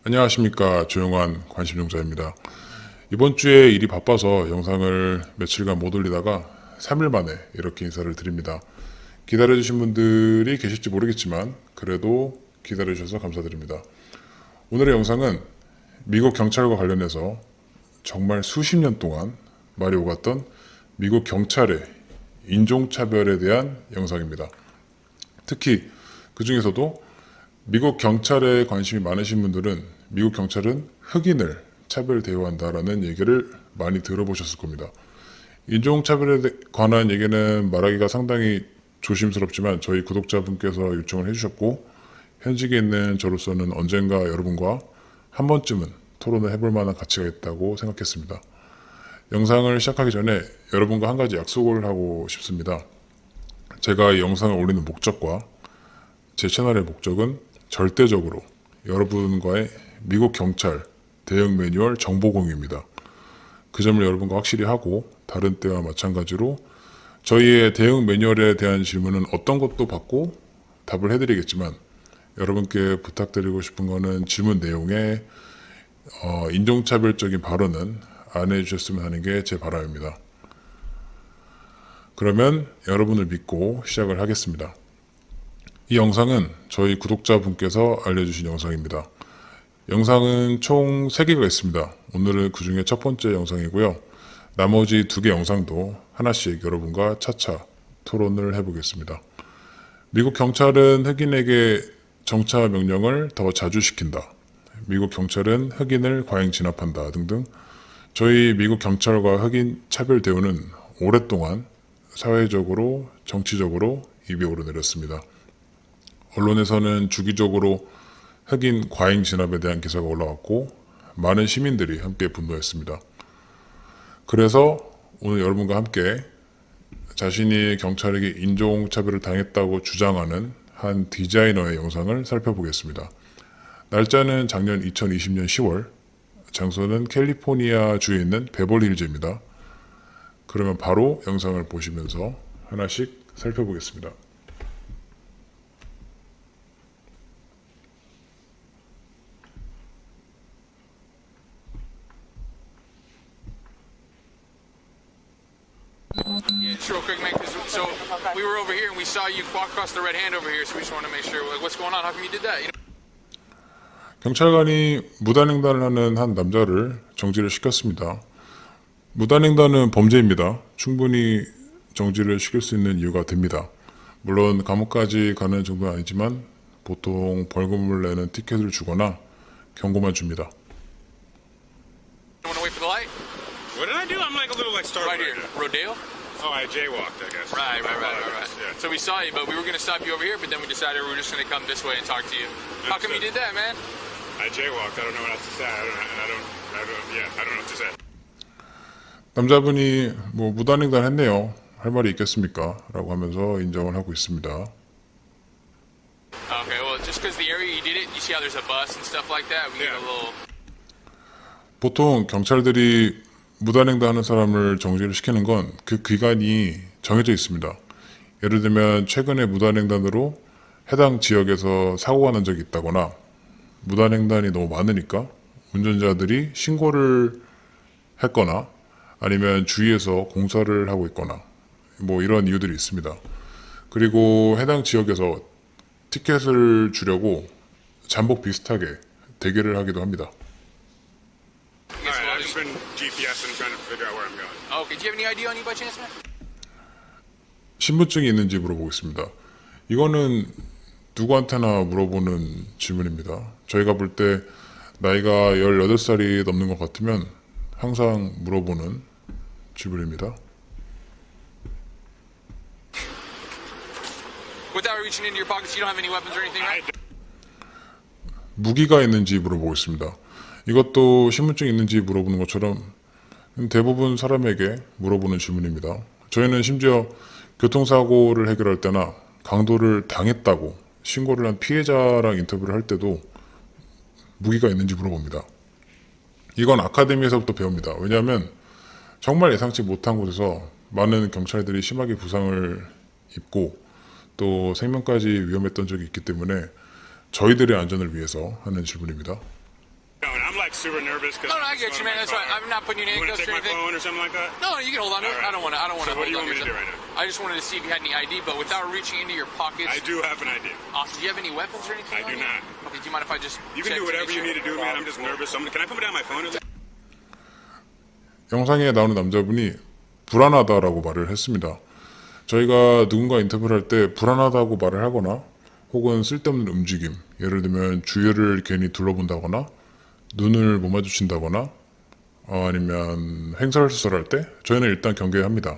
안녕하십니까. 조용한 관심종자입니다. 이번 주에 일이 바빠서 영상을 며칠간 못 올리다가 3일 만에 이렇게 인사를 드립니다. 기다려주신 분들이 계실지 모르겠지만 그래도 기다려주셔서 감사드립니다. 오늘의 영상은 미국 경찰과 관련해서 정말 수십 년 동안 말이 오갔던 미국 경찰의 인종차별에 대한 영상입니다. 특히 그 중에서도 미국 경찰에 관심이 많으신 분들은 미국 경찰은 흑인을 차별 대우한다라는 얘기를 많이 들어보셨을 겁니다. 인종차별에 관한 얘기는 말하기가 상당히 조심스럽지만 저희 구독자분께서 요청을 해주셨고 현직에 있는 저로서는 언젠가 여러분과 한 번쯤은 토론을 해볼 만한 가치가 있다고 생각했습니다. 영상을 시작하기 전에 여러분과 한 가지 약속을 하고 싶습니다. 제가 이 영상을 올리는 목적과 제 채널의 목적은 절대적으로 여러분과의 미국 경찰 대응 매뉴얼 정보 공유입니다. 그 점을 여러분과 확실히 하고 다른 때와 마찬가지로 저희의 대응 매뉴얼에 대한 질문은 어떤 것도 받고 답을 해드리겠지만 여러분께 부탁드리고 싶은 거는 질문 내용에 인종차별적인 발언은 안 해주셨으면 하는 게 제 바람입니다. 그러면 여러분을 믿고 시작을 하겠습니다. 이 영상은 저희 구독자분께서 알려주신 영상입니다. 영상은 총 3개가 있습니다. 오늘은 그 중에 첫 번째 영상이고요. 나머지 2개 영상도 하나씩 여러분과 차차 토론을 해보겠습니다. 미국 경찰은 흑인에게 정차 명령을 더 자주 시킨다. 미국 경찰은 흑인을 과잉 진압한다 등등 저희 미국 경찰과 흑인 차별 대우는 오랫동안 사회적으로 정치적으로 입이 오르내렸습니다. 언론에서는 주기적으로 흑인 과잉 진압에 대한 기사가 올라왔고 많은 시민들이 함께 분노했습니다. 그래서 오늘 여러분과 함께 자신이 경찰에게 인종차별을 당했다고 주장하는 한 디자이너의 영상을 살펴보겠습니다. 날짜는 작년 2020년 10월, 장소는 캘리포니아 주에 있는 베벌리힐즈입니다. 그러면 바로 영상을 보시면서 하나씩 살펴보겠습니다. Yeah, just real quick, man. So we were over here and we saw you walk across the red hand over here. So we just want to make sure, like, what's going on? How come you did that? 경찰관이 무단횡단을 하는 한 남자를 정지를 시켰습니다. 무단횡단은 범죄입니다. 충분히 정지를 시킬 수 있는 이유가 됩니다. 물론 감옥까지 가는 정도는 아니지만 보통 벌금을 내는 티켓을 주거나 경고만 줍니다. You want to wait for the light? What did I do? I'm like a little like startled. Right here, Rodeo. Oh, I jaywalked, I guess. Right. Yeah. So we saw you, but we were going to stop you over here, but then we decided we were just going to come this way and talk to you. How come you did that, man? I jaywalked. I don't know what else to say. I don't know what to say. 남자분이 무단횡단 했네요. 할 말이 있겠습니까? 라고 하면서 인정을 하고 있습니다. Okay, well, just because the area you did it, you see how there's a bus and stuff like that. We need a little. 보통 경찰들이 무단횡단하는 사람을 정지를 시키는 건 그 기간이 정해져 있습니다. 예를 들면 최근에 무단횡단으로 해당 지역에서 사고가 난 적이 있다거나 무단횡단이 너무 많으니까 운전자들이 신고를 했거나 아니면 주위에서 공사를 하고 있거나 이런 이유들이 있습니다. 그리고 해당 지역에서 티켓을 주려고 잠복 비슷하게 대기를 하기도 합니다. Alright, I've just been GPSing trying to figure out where I'm going. Okay, do you have any ID on you by chance, man? 신분증이 있는지 물어보겠습니다. 이거는 누구한테나 물어보는 질문입니다. 저희가 볼 때 나이가 18살이 넘는 것 같으면 항상 물어보는 질문입니다. Without reaching into your pockets, you don't have any weapons or anything, right? 무기가 있는지 물어보겠습니다. 이것도 신분증이 있는지 물어보는 것처럼 대부분 사람에게 물어보는 질문입니다. 저희는 심지어 교통사고를 해결할 때나 강도를 당했다고 신고를 한 피해자랑 인터뷰를 할 때도 무기가 있는지 물어봅니다. 이건 아카데미에서부터 배웁니다. 왜냐하면 정말 예상치 못한 곳에서 많은 경찰들이 심하게 부상을 입고 또 생명까지 위험했던 적이 있기 때문에 저희들의 안전을 위해서 하는 질문입니다. like super nervous because. No, I get you, man. That's fine. I'm not putting you in You want to handcuffs take or my anything. phone or something like that? No, you can hold on to it. All right. I don't want to. So what do you hold want me on to do yourself. right now? I just wanted to see if you had any ID, but without reaching into your pockets. I do have an idea. Awesome. Do you have any weapons or anything? I do on you? not. Okay. Do you mind if I just? You can check do to whatever make you sure? need to do, man. I'm just nervous. Can I put down my phone? 영상에 나오는 남자분이 불안하다라고 말을 했습니다. 저희가 누군가 인터뷰를 할 때 불안하다고 말을 하거나 혹은 쓸데없는 움직임, 예를 들면 주위를 괜히 둘러본다거나 눈을 못 마주친다거나 아니면 횡설수설할 때 저희는 일단 경계합니다.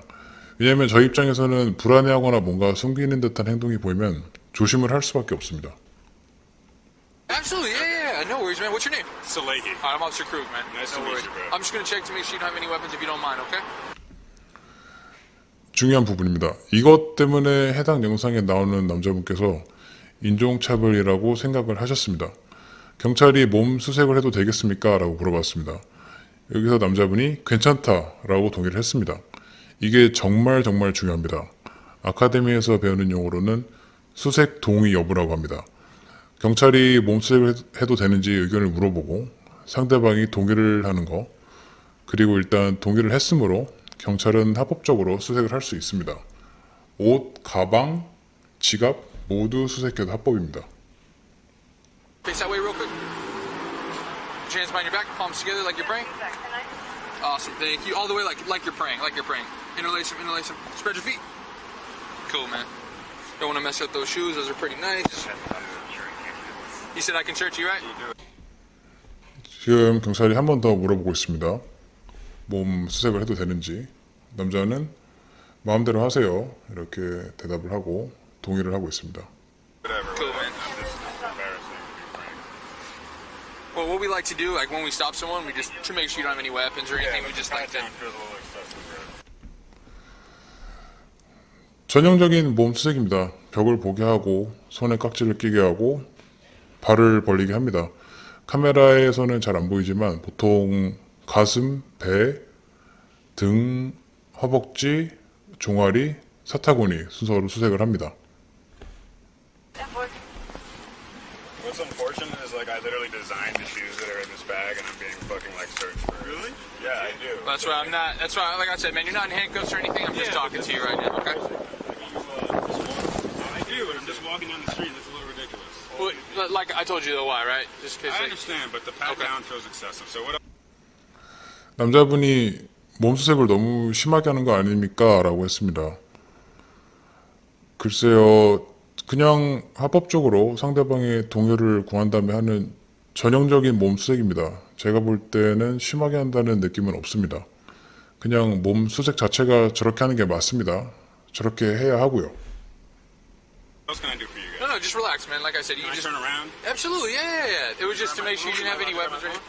왜냐하면 저희 입장에서는 불안해하거나 뭔가 숨기는 듯한 행동이 보이면 조심을 할 수밖에 없습니다. Absolutely. Yeah. No worries, man. What's your name? Salehi. I'm Officer Krug, man. Nice no to meet worries. you, bro. I'm just gonna check to make sure you don't have any weapons if you don't mind, okay? 중요한 부분입니다. 이것 때문에 해당 영상에 나오는 남자분께서 인종차별이라고 생각을 하셨습니다. 경찰이 몸 수색을 해도 되겠습니까? 라고 물어봤습니다. 여기서 남자분이 괜찮다라고 동의를 했습니다. 이게 정말 중요합니다. 아카데미에서 배우는 용어로는 수색 동의 여부라고 합니다. 경찰이 몸 수색을 해도 되는지 의견을 물어보고 상대방이 동의를 하는 거, 그리고 일단 동의를 했으므로 경찰은 합법적으로 수색을 할 수 있습니다. 옷, 가방, 지갑 모두 수색해도 합법입니다. Face that way real quick. Put your hands behind your back, palms together like you're praying. Awesome, thank you. All the way like you're praying, like you're praying. Interlace them, interlace them. Spread your feet. Cool, man. Don't want to mess up those shoes. Those are pretty nice. You said I can search you, right? 지금 경찰이 한 번 더 물어보고 있습니다. 몸 수색을 해도 되는지. 남자는 마음대로 하세요. 이렇게 대답을 하고 동의를 하고 있습니다. Cool, man. Well, what we like to do, like when we stop someone, we just to make sure you don't have any weapons or anything. We just like to. 전형적인 몸 수색입니다. 벽을 보게 하고 손에 깍지를 끼게 하고 발을 벌리게 합니다. 카메라에서는 잘 안 보이지만 보통 가슴, 배, 등, 허벅지, 종아리, 사타구니 순서로 수색을 합니다. What's unfortunate is like I literally designed the shoes that are in this bag and I'm being fucking like searched for. Really? Yeah, I do. That's why I'm not. That's why, like I said, man, you're not in handcuffs or anything. I'm just talking to you right now, okay? I do, and I'm just walking down the street. That's a little ridiculous. Well, like I told you though, why, right? Just because. I understand, but the pat Okay. down feels excessive. So what? 남자분이 몸 수색을 너무 심하게 하는 거 아닙니까? 라고 했습니다. 글쎄요, 그냥 합법적으로 상대방의 동의를 구한 다음에 하는 전형적인 몸 수색입니다. 제가 볼 때는 심하게 한다는 느낌은 없습니다. 그냥 몸 수색 자체가 저렇게 하는 게 맞습니다. 저렇게 해야 하고요. else can I do for you No, guys? no, just relax, man. Like I said, you Can I just. turn around? Absolutely, yeah. It was just to make sure you didn't have any weapons or anything.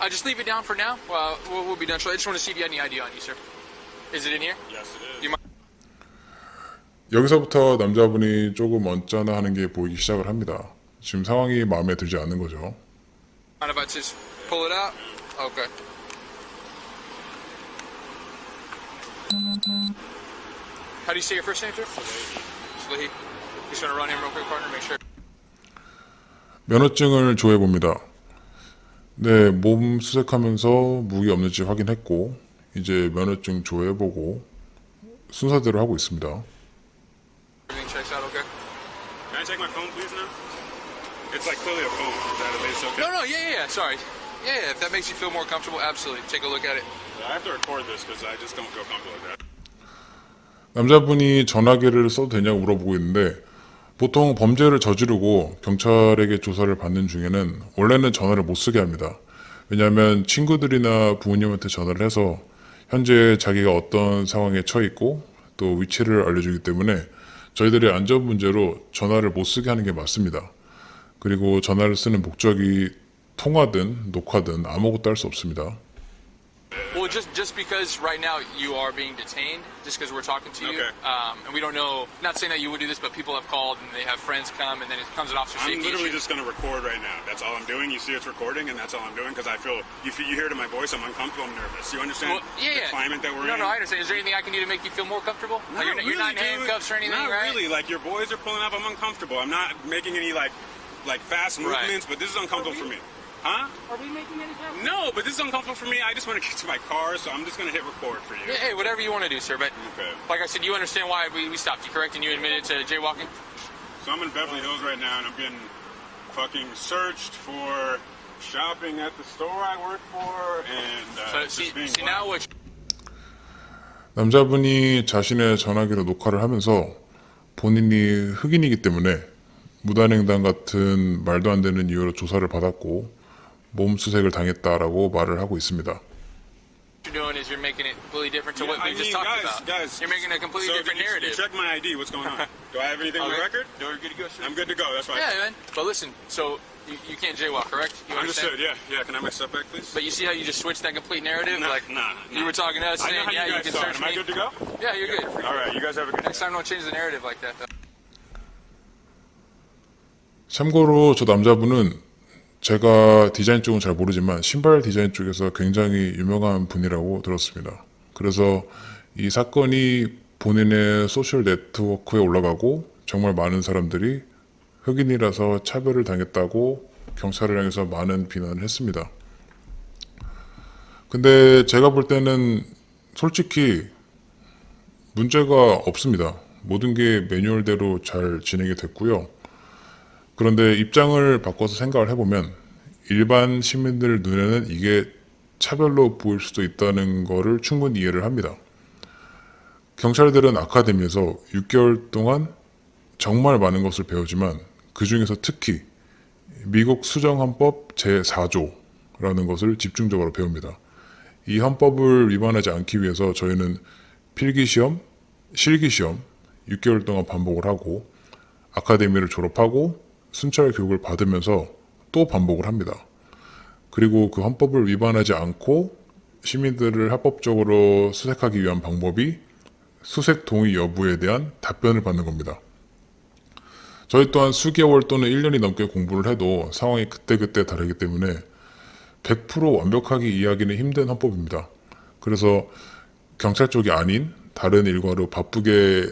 I just leave it down for now. Well, we'll be done shortly. I just want to see if you had any ID on you, sir. Is it in here? Yes, it is. You might. 여기서부터 남자분이 조금 언짢아 하는 게 보이기 시작을 합니다. 지금 상황이 마음에 들지 않는 거죠. Mind if I just pull it out? Okay. How do you say your first name, sir? Salehi. Just gonna run him real quick, partner. Make sure. 면허증을 조회 봅니다. 네, 몸 수색하면서 무기 없는지 확인했고 이제 면허증 조회해보고 순서대로 하고 있습니다. Everything checks out, okay? Can I take my phone, please, now? It's like clearly a phone. Is that at least okay? No, yeah. Sorry. Yeah, if that makes you feel more comfortable, absolutely. Take a look at it. I have to record this because I just don't feel comfortable with that. 남자분이 전화기를 써도 되냐고 물어보고 있는데 보통 범죄를 저지르고 경찰에게 조사를 받는 중에는 원래는 전화를 못 쓰게 합니다. 왜냐하면 친구들이나 부모님한테 전화를 해서 현재 자기가 어떤 상황에 처해 있고 또 위치를 알려주기 때문에 저희들의 안전 문제로 전화를 못 쓰게 하는 게 맞습니다. 그리고 전화를 쓰는 목적이 통화든 녹화든 아무것도 할 수 없습니다. Well, just because right now you are being detained, just because we're talking to you, Okay. And we don't know, not saying that you would do this, but people have called and they have friends come, and then it comes an officer I'm safety literally issue. just going to record right now. That's all I'm doing. You see it's recording, and that's all I'm doing because I feel you hear it in my voice. I'm uncomfortable. I'm nervous. You understand Well, yeah. the climate that we're No, in? I understand. Is there anything I can do to make you feel more comfortable? Like, you're not in dude. handcuffs or anything, Not right? really. Like your boys are pulling up. I'm uncomfortable. I'm not making any like fast Right. movements, but this is uncomfortable for me. Huh? Are we making any progress? No, but this is uncomfortable for me. I just want to get to my car, so I'm just going to hit record for you. Yeah, hey, whatever you want to do, sir. But Okay. like I said, you understand why we stopped you, correct? And you admitted to jaywalking? So I'm in Beverly Hills right now, and I'm getting fucking searched for shopping at the store I work for, and So just see being now what 남자분이 자신의 전화기로 녹화를 하면서 본인이 흑인이기 때문에 무단횡단 같은 말도 안 되는 이유로 조사를 받았고 몸수색을 당했다라고 말을 하고 있습니다. you're doing is you're making it completely different to Yeah, what we I just mean, talked about. guys, You're making a completely so different you narrative. check my ID. What's going on? Do I have anything on the record? You're good to go, sir. I'm good to go. That's fine. Yeah, man. But listen, so you can't jaywalk, correct? You Understood. understand? Yeah. Can I have my stuff back, please? But you see how you just switched that complete narrative? Nah, like nah. you were talking to us I know saying, how yeah, you you guys can are. search Am I me. good to go? Yeah, you're good. All right. You guys have a good Next time, don't change the narrative like that. Though. 참고로 저 남자분은 제가 디자인 쪽은 잘 모르지만 신발 디자인 쪽에서 굉장히 유명한 분이라고 들었습니다. 그래서 이 사건이 본인의 소셜 네트워크에 올라가고 정말 많은 사람들이 흑인이라서 차별을 당했다고 경찰을 향해서 많은 비난을 했습니다. 근데 제가 볼 때는 솔직히 문제가 없습니다. 모든 게 매뉴얼대로 잘 진행이 됐고요. 그런데 입장을 바꿔서 생각을 해보면 일반 시민들 눈에는 이게 차별로 보일 수도 있다는 거를 충분히 이해를 합니다. 경찰들은 아카데미에서 6개월 동안 정말 많은 것을 배우지만 그 중에서 특히 미국 수정헌법 제4조라는 것을 집중적으로 배웁니다. 이 헌법을 위반하지 않기 위해서 저희는 필기시험, 실기시험 6개월 동안 반복을 하고 아카데미를 졸업하고 순찰 교육을 받으면서 또 반복을 합니다. 그리고 그 헌법을 위반하지 않고 시민들을 합법적으로 수색하기 위한 방법이 수색 동의 여부에 대한 답변을 받는 겁니다. 저희 또한 수개월 또는 1년이 넘게 공부를 해도 상황이 그때그때 다르기 때문에 100% 완벽하게 이해하기는 힘든 헌법입니다. 그래서 경찰 쪽이 아닌 다른 일과로 바쁘게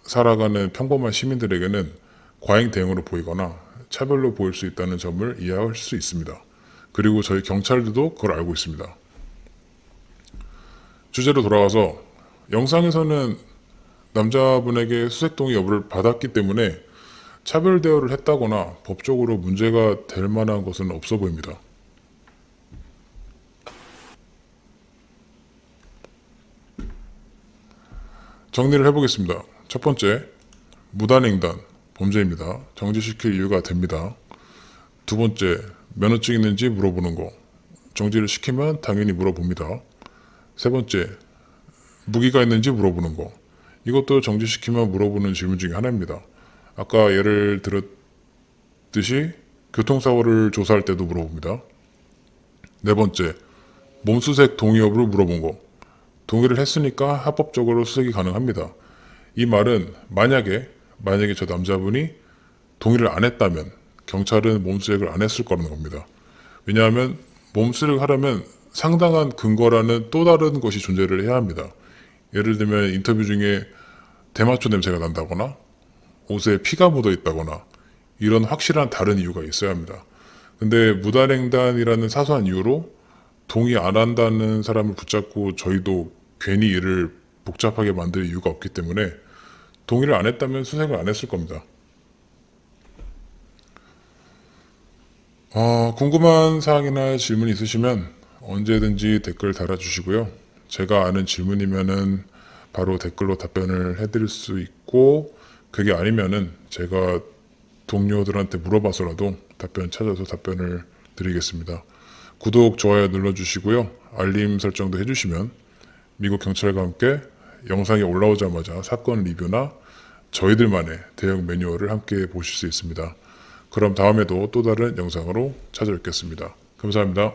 살아가는 평범한 시민들에게는 과잉 대응으로 보이거나 차별로 보일 수 있다는 점을 이해할 수 있습니다. 그리고 저희 경찰들도 그걸 알고 있습니다. 주제로 돌아와서 영상에서는 남자분에게 수색 동의 여부를 받았기 때문에 차별 대우를 했다거나 법적으로 문제가 될 만한 것은 없어 보입니다. 정리를 해보겠습니다. 첫 번째, 무단횡단, 범죄입니다. 정지시킬 이유가 됩니다. 두 번째, 면허증 있는지 물어보는 거. 정지를 시키면 당연히 물어봅니다. 세 번째, 무기가 있는지 물어보는 거. 이것도 정지시키면 물어보는 질문 중에 하나입니다. 아까 예를 들었듯이 교통사고를 조사할 때도 물어봅니다. 네 번째, 몸수색 동의 여부를 물어본 거. 동의를 했으니까 합법적으로 수색이 가능합니다. 이 말은 만약에 저 남자분이 동의를 안 했다면 경찰은 몸수색을 안 했을 거라는 겁니다. 왜냐하면 몸수색을 하려면 상당한 근거라는 또 다른 것이 존재를 해야 합니다. 예를 들면 인터뷰 중에 대마초 냄새가 난다거나 옷에 피가 묻어 있다거나 이런 확실한 다른 이유가 있어야 합니다. 근데 무단횡단이라는 사소한 이유로 동의 안 한다는 사람을 붙잡고 저희도 괜히 일을 복잡하게 만들 이유가 없기 때문에 동의를 안 했다면 수색을 안 했을 겁니다. 궁금한 사항이나 질문 있으시면 언제든지 댓글 달아주시고요. 제가 아는 질문이면은 바로 댓글로 답변을 해드릴 수 있고 그게 아니면은 제가 동료들한테 물어봐서라도 답변 찾아서 답변을 드리겠습니다. 구독, 좋아요 눌러주시고요. 알림 설정도 해주시면 미국 경찰과 함께 영상이 올라오자마자 사건 리뷰나 저희들만의 대응 매뉴얼을 함께 보실 수 있습니다. 그럼 다음에도 또 다른 영상으로 찾아뵙겠습니다. 감사합니다.